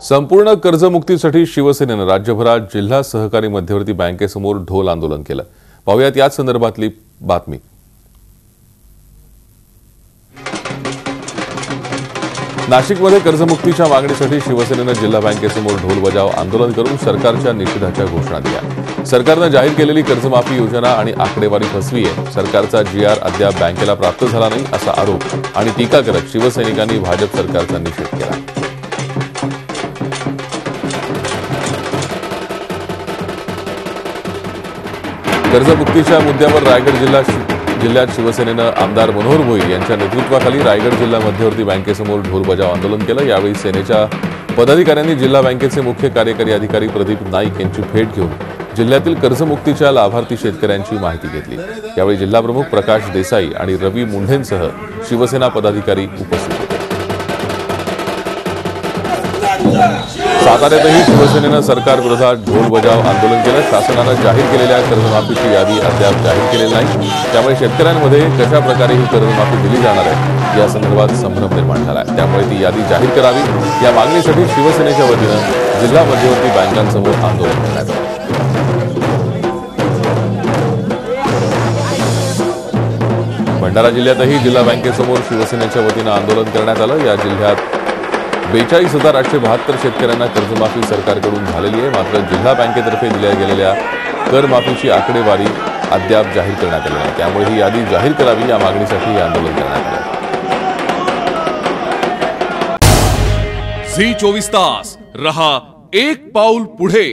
संपूर्ण कर्जमुक्तीसाठी शिवसेनेने राज्यभरात जिल्हा सहकारी मध्यवर्ती बँकेसमोर ढोल आंदोलन केलं। पाहुयात याच संदर्भातली बातमी। नाशिकमध्ये कर्जमुक्तीच्या मागणीसाठी शिवसेनेने जिल्हा बँकेसमोर ढोल बजाव आंदोलन करून सरकारच्या निषेधाच्या घोषणा दिल्या। सरकारने जाहीर केलेली कर्जमाफी योजना आणि आकडेवारी फसवी आहे। सरकारचा GR अद्याप बँकेला प्राप्त झाला नाही असा आरोप आणि टीका करत शिवसैनिकांनी भाजप सरकारचा निषेध केला। कर्जमुक्तीच्या मुद्द्यावर रायगड जिल्ह्यात शिवसेनेनं आमदार मनोहर भोईर यांच्या नेतृत्वाखाली रायगड जिल्हा मध्यवर्ती बँकेसमोर ढोल बजाव आंदोलन केलं। यावेळी सेनेच्या पदाधिकाऱ्यांनी जिल्हा बँकेचे मुख्य कार्यकारी अधिकारी प्रदीप नाईक यांची भेट घेऊन जिल्ह्यातील कर्जमुक्तीच्या लाभार्थी शेतकऱ्यांची माहिती घेतली। यावेळी जिल्हाप्रमुख प्रकाश देसाई आणि रवी मुंढेंसह शिवसेना पदाधिकारी उपस्थित होते। साताऱ्यातही शिवसेनेनं सरकारविरोधात ढोल बजाव आंदोलन केलं। शासनानं जाहीर केलेल्या कर्जमाफीची यादी अद्याप जाहीर केलेली नाही, त्यामुळे शेतकऱ्यांमध्ये कशा प्रकारे ही कर्जमाफी दिली जाणार आहे या संदर्भात संभ्रम निर्माण झाला आहे। त्यामुळे ती यादी जाहीर करावी या मागणीसाठी शिवसेनेच्या वतीनं जिल्हा मध्यवर्ती बँकांसमोर आंदोलन करण्यात आलं। भंडारा जिल्ह्यातही जिल्हा बँकेसमोर शिवसेनेच्या वतीनं आंदोलन करण्यात आलं। या जिल्ह्यात 42,872 शेतकऱ्यांना कर्जमाफी सरकारकडून झालेली आहे। मात्र जिल्हा बँकेतर्फे दिल्या गेलेल्या करमाफीची आकडेवारी अद्याप जाहीर करण्यात आली नाही, त्यामुळे ही यादी जाहीर करावी या मागणीसाठी हे आंदोलन करण्यात आले। झी 24 तास रहा एक पाऊल पुढे।